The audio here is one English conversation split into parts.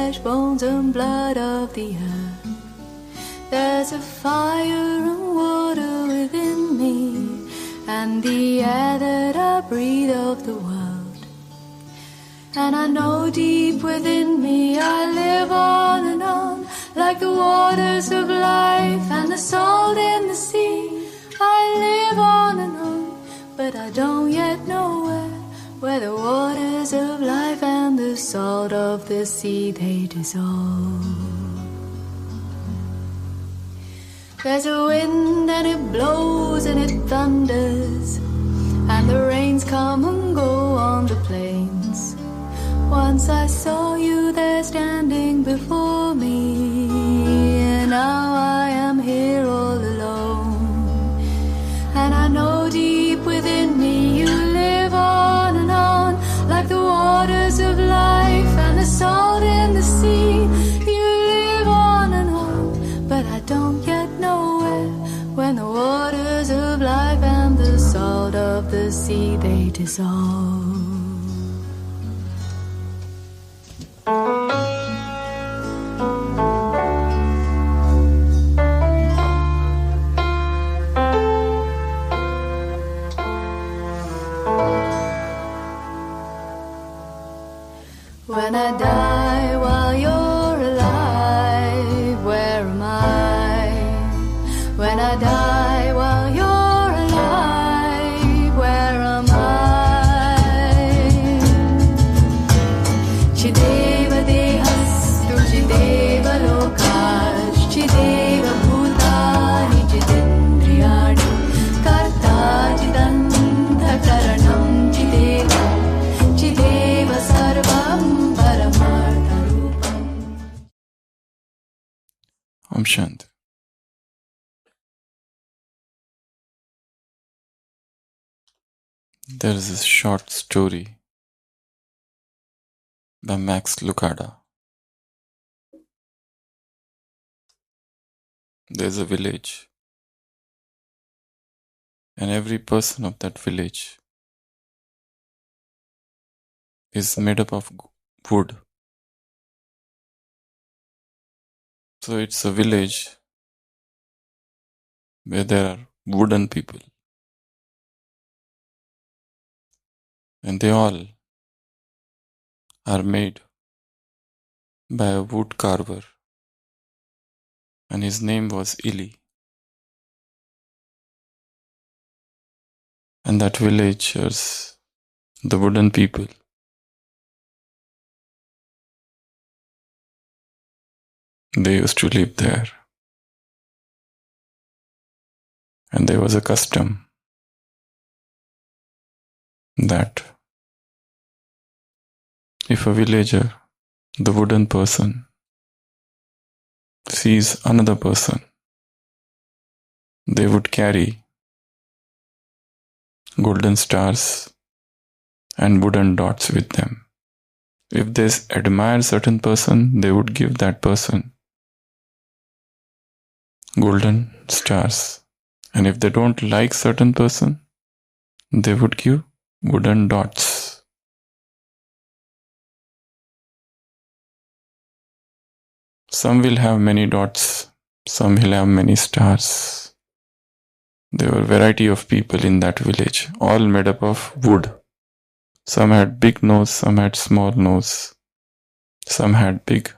flesh, bones and blood of the earth. There's a fire and water within me, and the air that I breathe of the world. And I know deep within me I live on and on, like the waters of life and the salt in the sea. I live on and on, but I don't yet know where the waters of life and the salt of the sea they dissolve. There's a wind and it blows and it thunders, and the rains come and go on the plains. Once I saw you there standing before me, and now I am here all alone. And I know deep within me you live on and on, like the waters of life and the salt in the sea. You live on and on, but I don't yet know when the waters of life and the salt of the sea they dissolve. When I die while you're alive, where am I? When I die while you're alive, where am I? Chideva dehastu chideva lokash, chideva bhutani chidendriyani, karta chidanta karanam chideva, chideva sarvam. Om Shanti. There is a short story by Max Lucado. There is a village, and every person of that village is made up of wood. So it's a village where there are wooden people, and they all are made by a wood carver, and his name was Ili. And that villagers, the wooden people, they used to live there. And there was a custom that if a villager, the wooden person, sees another person, they would carry golden stars and wooden dots with them. If they admire a certain person, they would give that person golden stars. And if they don't like certain person, they would give wooden dots. Some will have many dots, some will have many stars. There were a variety of people in that village, all made up of wood. Some had big nose, some had small nose. Some had big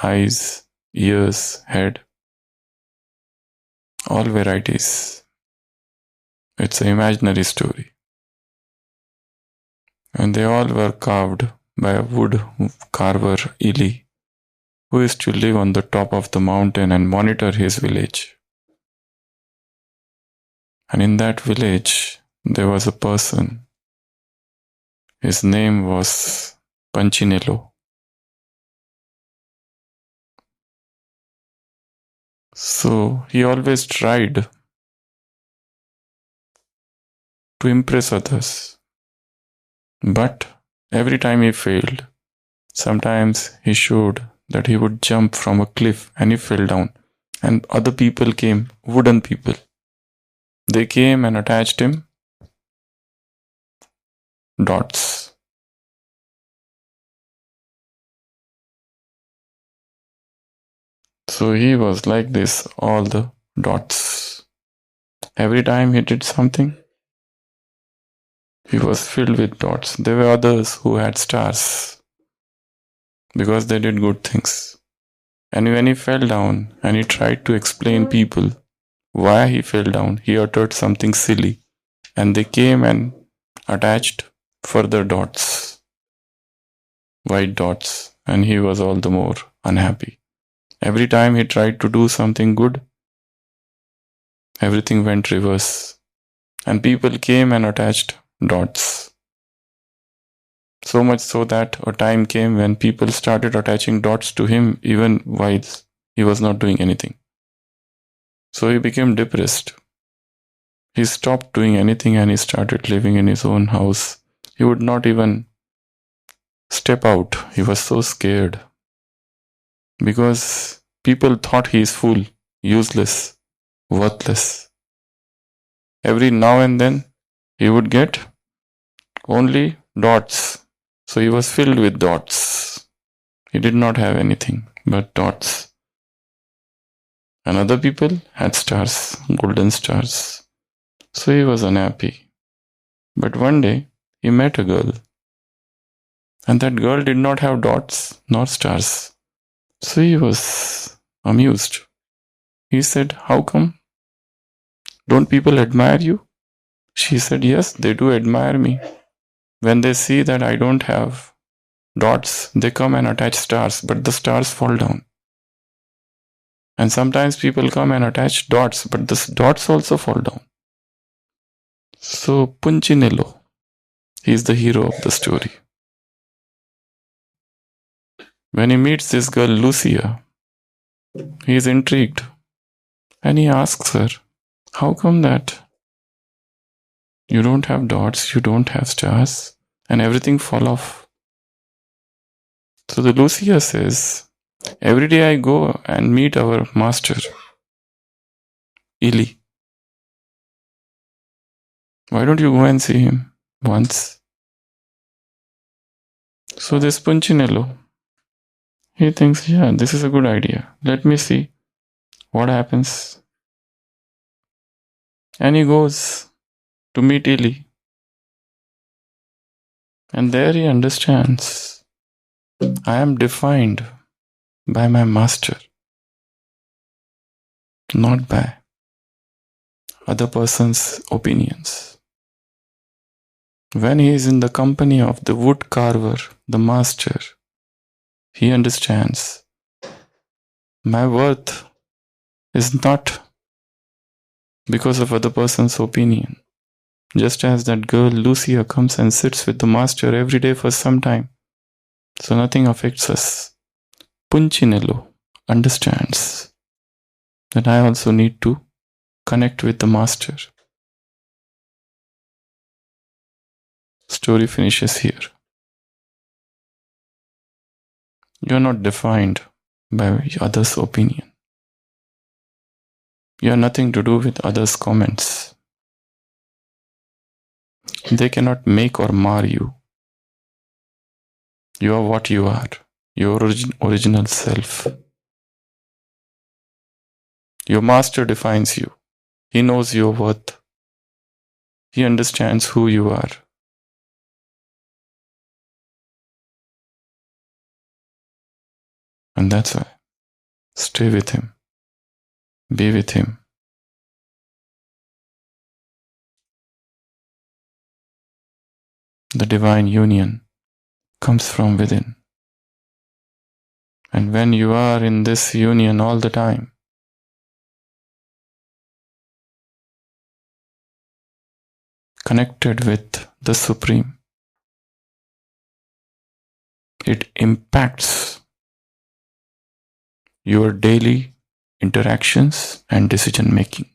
eyes, ears, head. All varieties. It's an imaginary story. And they all were carved by a wood carver, Ili, who used to live on the top of the mountain and monitor his village. And in that village, there was a person. His name was Panchinello. So he always tried to impress others. But every time he failed. Sometimes he showed that he would jump from a cliff and he fell down. And other people came, wooden people. They came and attached him dots. So he was like this, all the dots. Every time he did something, he was filled with dots. There were others who had stars because they did good things. And when he fell down and he tried to explain people why he fell down, he uttered something silly. And they came and attached further dots, white dots, and he was all the more unhappy. Every time he tried to do something good, everything went reverse. And people came and attached dots. So much so that a time came when people started attaching dots to him even while he was not doing anything. So he became depressed. He stopped doing anything and he started living in his own house. He would not even step out. He was so scared. Because people thought he is fool, useless, worthless. Every now and then he would get only dots. So he was filled with dots. He did not have anything but dots. And other people had stars, golden stars. So he was unhappy. But one day he met a girl. And that girl did not have dots nor stars. So he was amused. He said, "How come? Don't people admire you?" She said, "Yes, they do admire me. When they see that I don't have dots, they come and attach stars, but the stars fall down. And sometimes people come and attach dots, but the dots also fall down." So Punchinello, he is the hero of the story. When he meets this girl Lucia, he is intrigued and he asks her, "How come that you don't have dots, you don't have stars, and everything fall off?" So the Lucia says, "Every day I go and meet our master, Ili. Why don't you go and see him once?" So this Punchinello, he thinks, "Yeah, this is a good idea. Let me see what happens." And he goes to meet Ili. And there he understands, I am defined by my master, not by other person's opinions. When he is in the company of the wood carver, the master, he understands my worth is not because of other person's opinion. Just as that girl Lucia comes and sits with the master every day for some time, so nothing affects us. Punchinello understands that I also need to connect with the master. Story finishes here. You are not defined by others' opinion. You have nothing to do with others' comments. They cannot make or mar you. You are what you are, your original self. Your master defines you. He knows your worth. He understands who you are. And that's why. Stay with him. Be with him. The divine union comes from within. And when you are in this union all the time, connected with the Supreme, it impacts your daily interactions and decision making.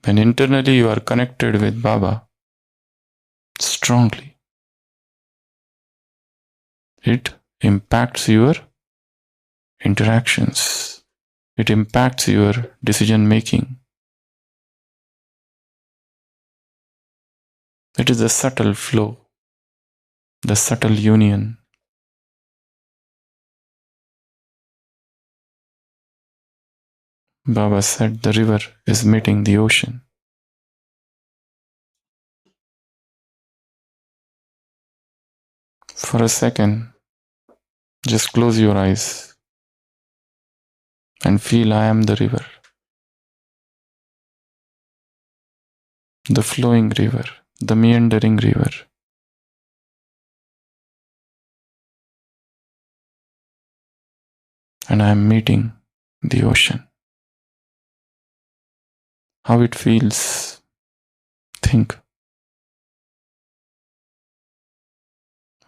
When internally you are connected with Baba strongly, it impacts your interactions. It impacts your decision making. It is a subtle flow, the subtle union. Baba said the river is meeting the ocean. For a second, just close your eyes and feel I am the river. The flowing river, the meandering river. And I am meeting the ocean. How it feels, think.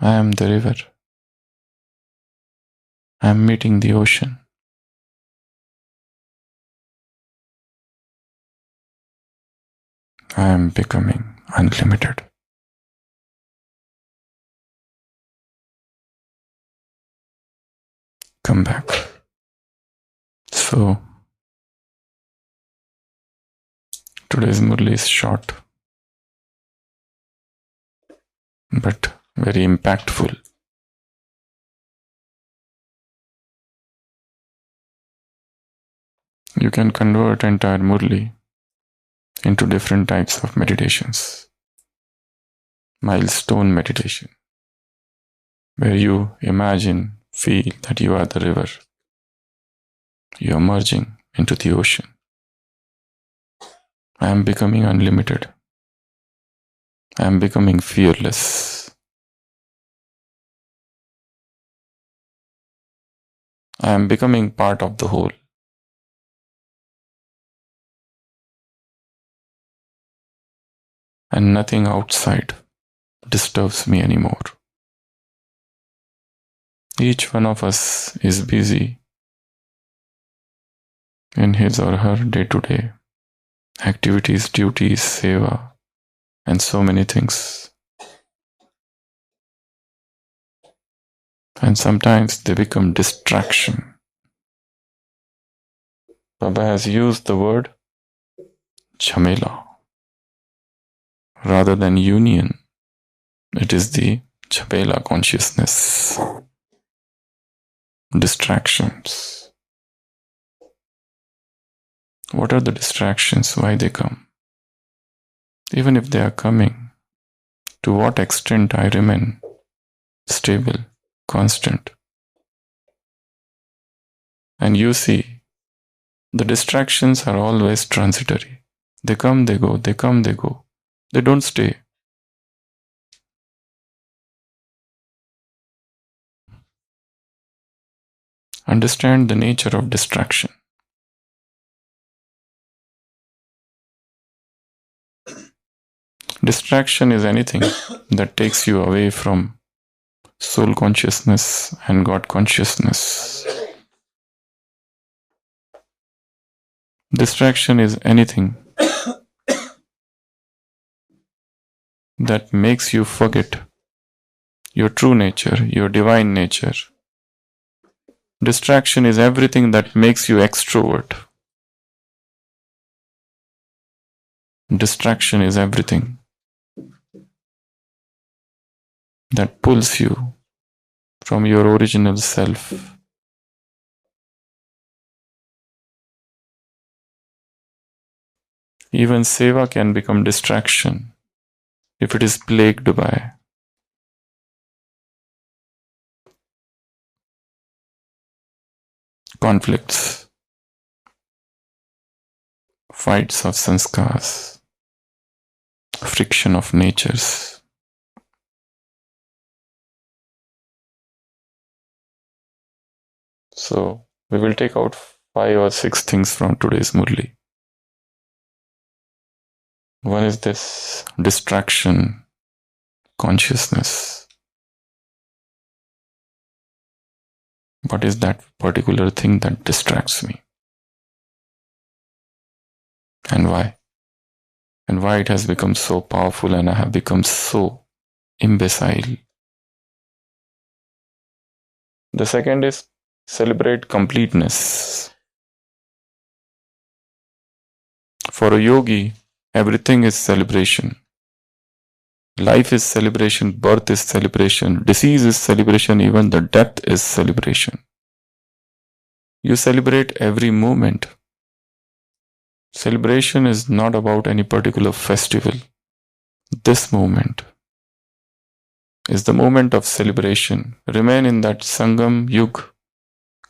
I am the river. I am meeting the ocean. I am becoming unlimited. Come back. So, today's Murli is short, but very impactful. You can convert entire Murli into different types of meditations. Milestone meditation, where you imagine, feel that you are the river. You are merging into the ocean. I am becoming unlimited. I am becoming fearless. I am becoming part of the whole. And nothing outside disturbs me anymore. Each one of us is busy in his or her day-to-day activities, duties, seva, and so many things. And sometimes they become distraction. Baba has used the word jhamela. Rather than union, it is the jhamela consciousness. Distractions. What are the distractions? Why they come? Even if they are coming, to what extent I remain stable, constant? And you see, the distractions are always transitory. They come, they go, they come, they go. They don't stay. Understand the nature of distraction. Distraction is anything that takes you away from soul consciousness and God consciousness. Distraction is anything that makes you forget your true nature, your divine nature. Distraction is everything that makes you extrovert. Distraction is everything that pulls you from your original self. Even seva can become distraction if it is plagued by conflicts, fights of sanskars, friction of natures. So, we will take out 5 or 6 things from today's Murli. One is this distraction consciousness. What is that particular thing that distracts me? And why? And why it has become so powerful and I have become so imbecile? The second is celebrate completeness. For a yogi, everything is celebration. Life is celebration, birth is celebration, disease is celebration, even the death is celebration. You celebrate every moment. Celebration is not about any particular festival. This moment is the moment of celebration. Remain in that Sangam Yug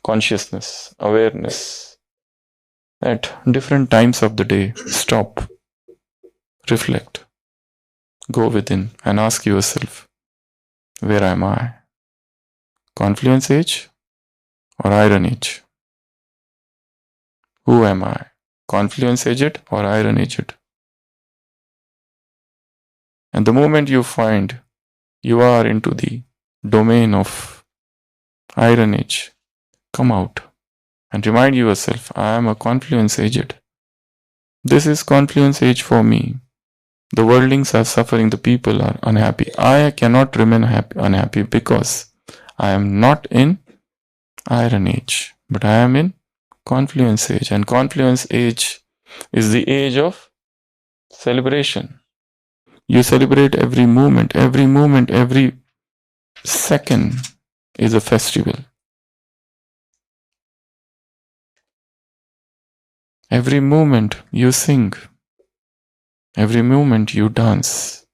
consciousness, awareness. At different times of the day, stop, reflect, go within and ask yourself, where am I? Confluence age or iron age? Who am I? Confluence aged or iron aged? And the moment you find you are into the domain of iron age, come out and remind yourself, I am a confluence aged. This is confluence age for me. The worldlings are suffering, the people are unhappy. I cannot remain unhappy because I am not in iron age, but I am in confluence age. And confluence age is the age of celebration. You celebrate every moment, every second is a festival. Every moment you sing, every moment you dance.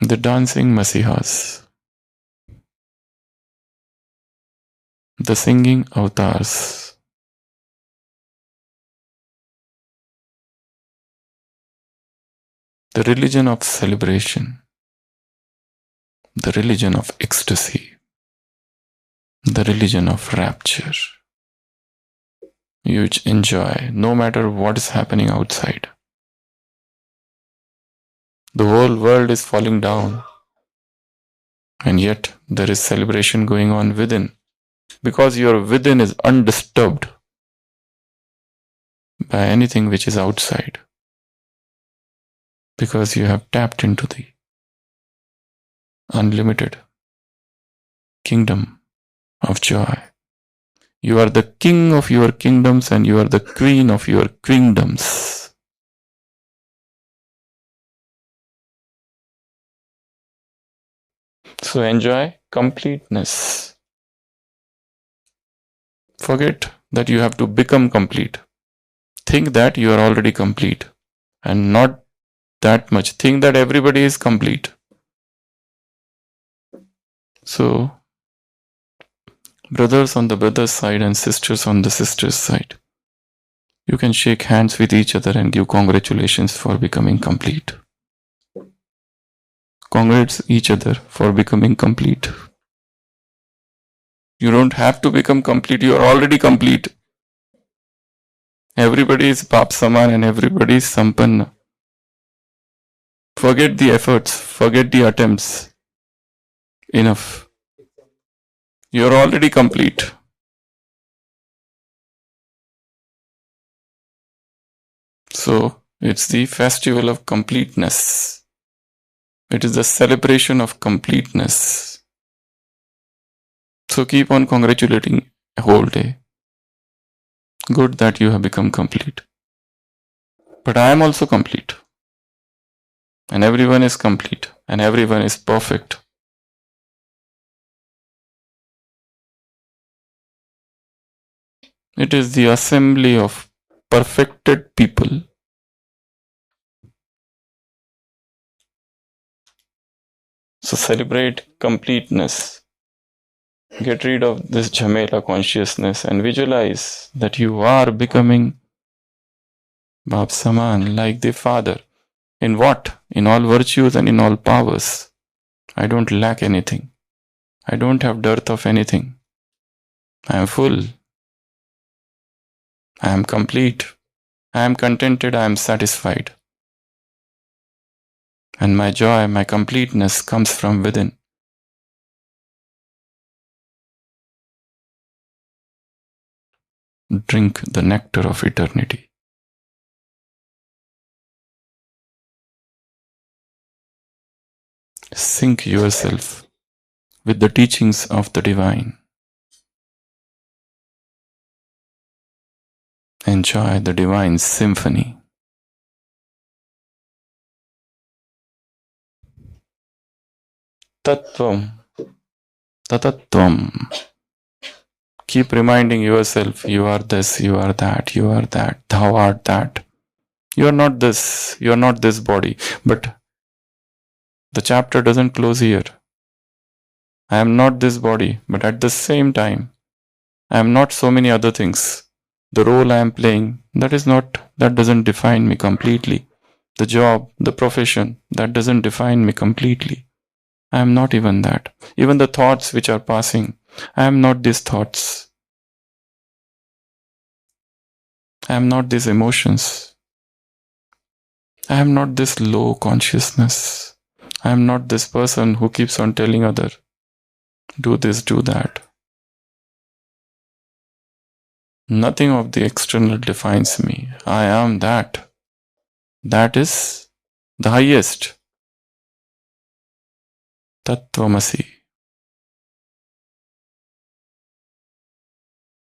The dancing Masihas, the singing avatars. The religion of celebration, the religion of ecstasy, the religion of rapture. You enjoy no matter what is happening outside. The whole world is falling down, and yet there is celebration going on within, because your within is undisturbed by anything which is outside, because you have tapped into the unlimited kingdom of joy. You are the king of your kingdoms and you are the queen of your kingdoms. So enjoy completeness. Forget that you have to become complete. Think that you are already complete and not that much. Think that everybody is complete. So, brothers on the brother's side and sisters on the sister's side, you can shake hands with each other and give congratulations for becoming complete. Congrats each other for becoming complete. You don't have to become complete, you are already complete. Everybody is Bap Saman and everybody is Sampanna. Forget the efforts, forget the attempts. Enough. You are already complete. So, it's the festival of completeness. It is the celebration of completeness. So keep on congratulating a whole day. Good that you have become complete. But I am also complete. And everyone is complete. And everyone is perfect. It is the assembly of perfected people. So celebrate completeness. Get rid of this Jhamela consciousness and visualize that you are becoming Bab Saman, like the Father. In what? In all virtues and in all powers. I don't lack anything. I don't have dearth of anything. I am full. I am complete. I am contented. I am satisfied. And my joy, my completeness comes from within. Drink the nectar of eternity. Sink yourself with the teachings of the divine. Enjoy the divine symphony. Tattvam, tatatvam, Keep reminding yourself, you are this, you are that, you are that, thou art that. You are not this, you are not this body. But the chapter doesn't close here. I am not this body, but at the same time, I am not so many other things. The role I am playing, that doesn't define me completely. The job, the profession, that doesn't define me completely. I am not even that. Even the thoughts which are passing, I am not these thoughts. I am not these emotions. I am not this low consciousness. I am not this person who keeps on telling other, do this, do that. Nothing of the external defines me. I am that. That is the highest. Tattvamasi.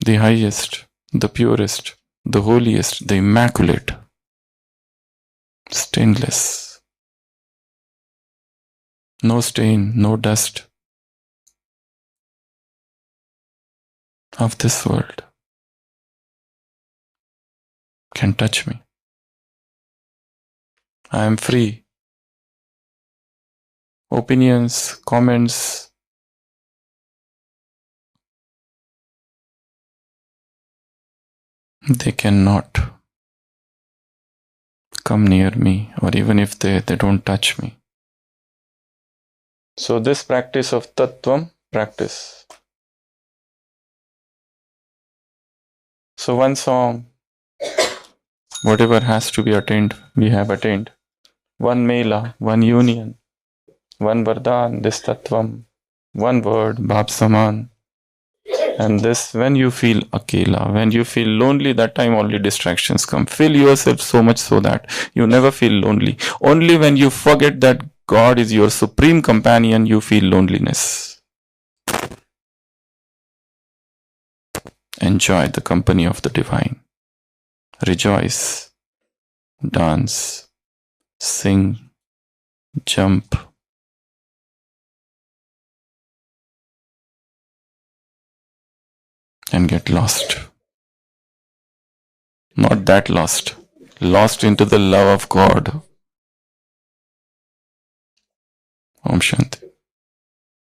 The highest, the purest, the holiest, the immaculate, stainless. No stain, no dust of this world can touch me. I am free. Opinions, comments, they cannot come near me, or even if they don't touch me. So this practice of Tattvam practice. So one song, whatever has to be attained, we have attained. One Mela, one union, one Vardhan, this Tattvam, one word, Bhab Saman. And this, when you feel akela, when you feel lonely, that time only distractions come. Fill yourself so much so that you never feel lonely. Only when you forget that God is your supreme companion, you feel loneliness. Enjoy the company of the divine. Rejoice, dance, sing, jump. And get lost. Not that lost. Lost into the love of God. Om Shanti.